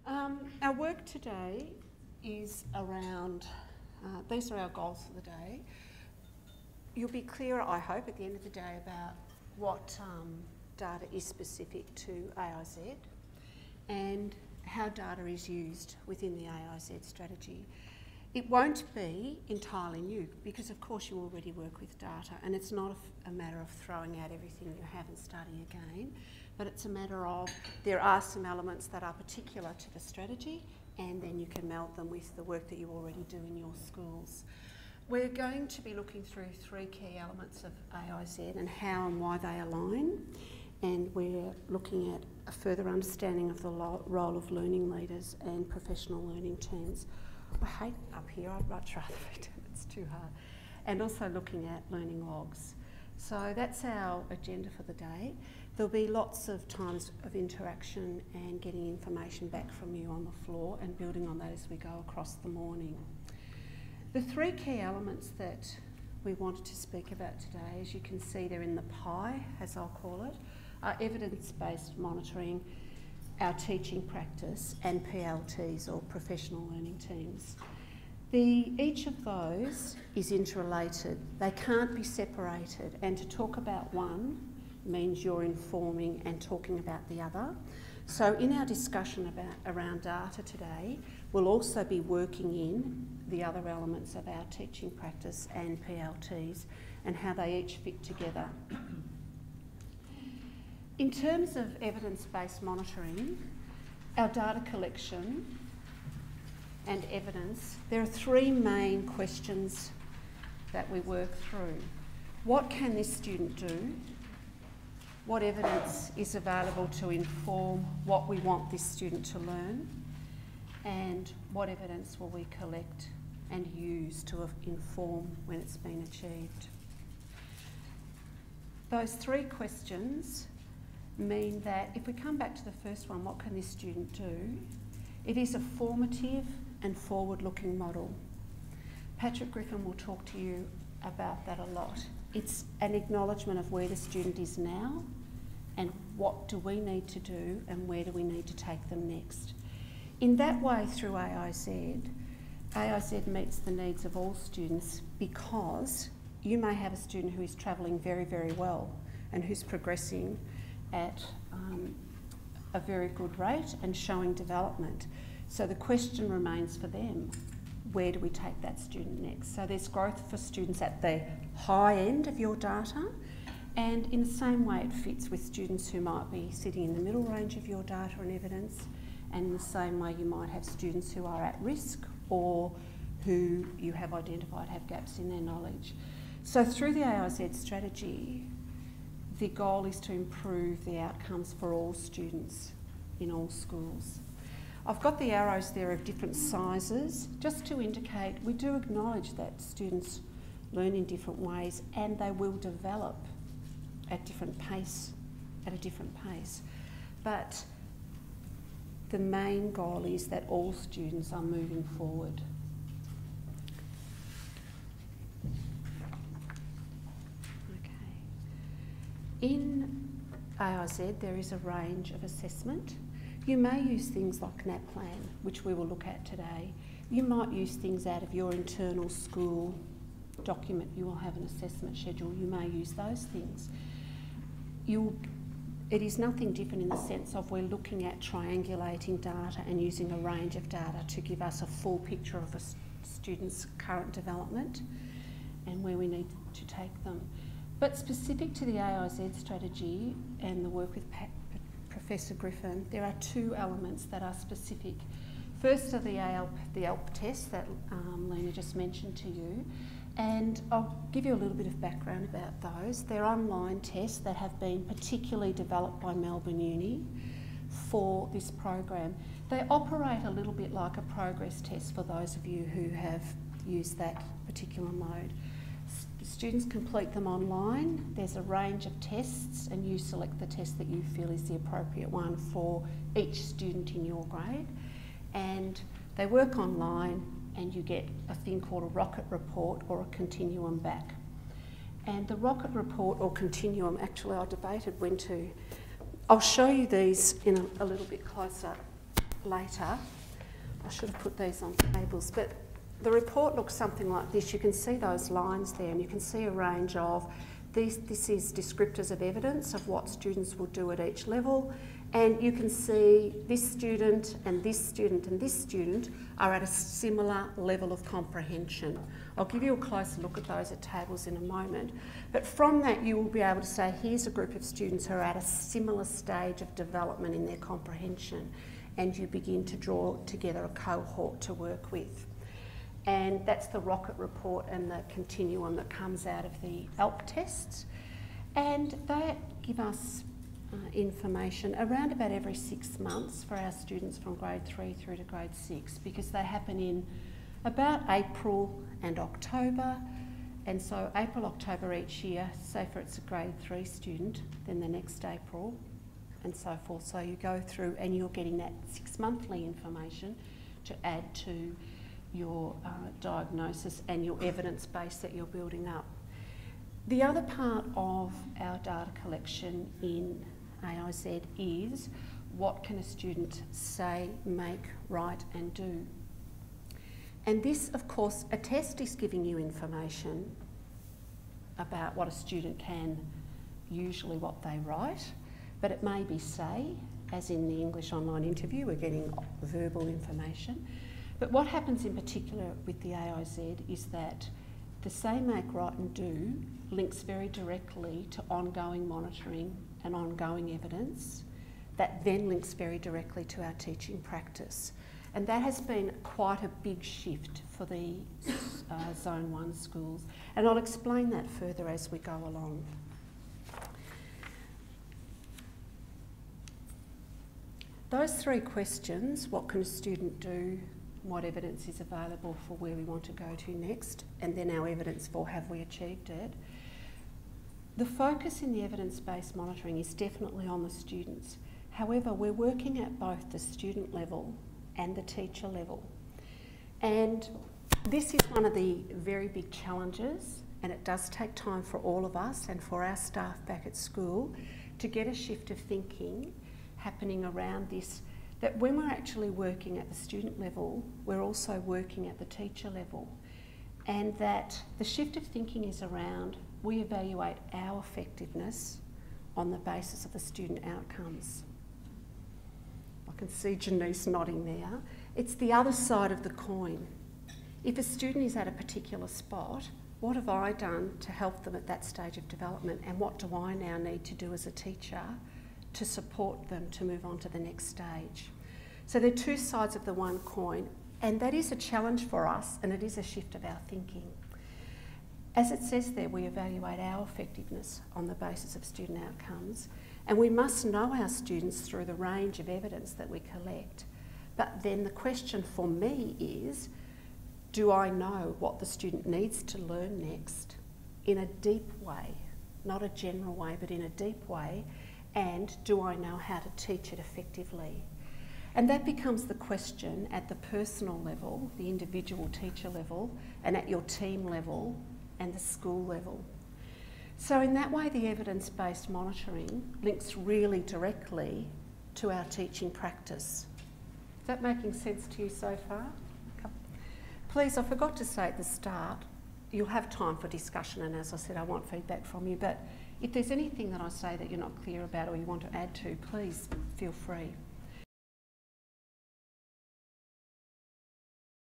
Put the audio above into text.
Our work today is around, these are our goals for the day. You'll be clearer, I hope, at the end of the day about what data is specific to AIZ and how data is used within the AIZ strategy. It won't be entirely new because of course you already work with data, and it's not a matter of throwing out everything you have and starting again, but it's a matter of there are some elements that are particular to the strategy, and then you can meld them with the work that you already do in your schools. We're going to be looking through three key elements of AIZ and how and why they align, and we're looking at a further understanding of the role of learning leaders and professional learning teams. I hate up here, I'd much rather it's too hard. And also looking at learning logs. So that's our agenda for the day. There'll be lots of times of interaction and getting information back from you on the floor and building on that as we go across the morning. The three key elements that we wanted to speak about today, as you can see they're in the pie, as I'll call it, are evidence-based monitoring, our teaching practice, and PLTs, or professional learning teams. Each of those is interrelated. They can't be separated, and to talk about one means you're informing and talking about the other. So in our discussion around data today, we'll also be working in the other elements of our teaching practice and PLTs and how they each fit together. In terms of evidence-based monitoring, our data collection and evidence, there are three main questions that we work through. What can this student do? What evidence is available to inform what we want this student to learn? And what evidence will we collect and use to inform when it's been achieved? Those three questions mean that if we come back to the first one, what can this student do? It is a formative and forward-looking model. Patrick Griffin will talk to you about that a lot. It's an acknowledgement of where the student is now and what do we need to do and where do we need to take them next. In that way, through AIZ meets the needs of all students because you may have a student who is travelling very, very well and who's progressing at a very good rate and showing development. So the question remains for them, where do we take that student next? So there's growth for students at the high end of your data, and in the same way it fits with students who might be sitting in the middle range of your data and evidence, and in the same way you might have students who are at risk or who you have identified have gaps in their knowledge. So through the AIZ strategy, the goal is to improve the outcomes for all students in all schools. I've got the arrows there of different sizes, just to indicate we do acknowledge that students learn in different ways and they will develop at a different pace. But the main goal is that all students are moving forward. In AIZ, there is a range of assessment. You may use things like NAPLAN, which we will look at today. You might use things out of your internal school document. You will have an assessment schedule. You may use those things. It is nothing different in the sense of we're looking at triangulating data and using a range of data to give us a full picture of a student's current development and where we need to take them. But specific to the AIZ strategy and the work with Professor Griffin, there are two elements that are specific. First are the ALP tests that Lena just mentioned to you, and I'll give you a little bit of background about those. They're online tests that have been particularly developed by Melbourne Uni for this program. They operate a little bit like a progress test for those of you who have used that particular mode. Students complete them online. There's a range of tests and you select the test that you feel is the appropriate one for each student in your grade. And they work online and you get a thing called a rocket report or a continuum back. And the rocket report or continuum, actually I debated when to, I'll show you these in a little bit closer later. I should have put these on tables, but the report looks something like this. You can see those lines there, and you can see a range of these. This is descriptors of evidence of what students will do at each level, and you can see this student and this student and this student are at a similar level of comprehension. I'll give you a closer look at those at tables in a moment, but from that you will be able to say here's a group of students who are at a similar stage of development in their comprehension, and you begin to draw together a cohort to work with. And that's the rocket report and the continuum that comes out of the ALP tests. And they give us information around about every 6 months for our students from grade 3 through to grade 6, because they happen in about April and October. And so April, October each year, say for it's a grade 3 student, then the next April, and so forth. So you go through and you're getting that 6-monthly information to add to your diagnosis and your evidence base that you're building up. The other part of our data collection in AIZ is what can a student say, make, write and do. And this, of course, a test is giving you information about what a student can, usually what they write, but it may be say, as in the English online interview, we're getting verbal information. But what happens in particular with the AIZ is that the say, make, write and do links very directly to ongoing monitoring and ongoing evidence. That then links very directly to our teaching practice. And that has been quite a big shift for the Zone 1 schools. And I'll explain that further as we go along. Those 3 questions, what can a student do, what evidence is available for where we want to go to next, and then our evidence for have we achieved it. The focus in the evidence-based monitoring is definitely on the students. However, we're working at both the student level and the teacher level. And this is one of the very big challenges, and it does take time for all of us and for our staff back at school to get a shift of thinking happening around this, that when we're actually working at the student level, we're also working at the teacher level. And that the shift of thinking is around, we evaluate our effectiveness on the basis of the student outcomes. I can see Janice nodding there. It's the other side of the coin. If a student is at a particular spot, what have I done to help them at that stage of development, and what do I now need to do as a teacher to support them to move on to the next stage? So they're 2 sides of the one coin, and that is a challenge for us, and it is a shift of our thinking. As it says there, we evaluate our effectiveness on the basis of student outcomes, and we must know our students through the range of evidence that we collect. But then the question for me is, do I know what the student needs to learn next in a deep way, not a general way, but in a deep way, and do I know how to teach it effectively? And that becomes the question at the personal level, the individual teacher level, and at your team level and the school level. So in that way, the evidence-based monitoring links really directly to our teaching practice. Is that making sense to you so far? Please, I forgot to say at the start, you'll have time for discussion, and as I said, I want feedback from you, but if there's anything that I say that you're not clear about or you want to add to, please feel free.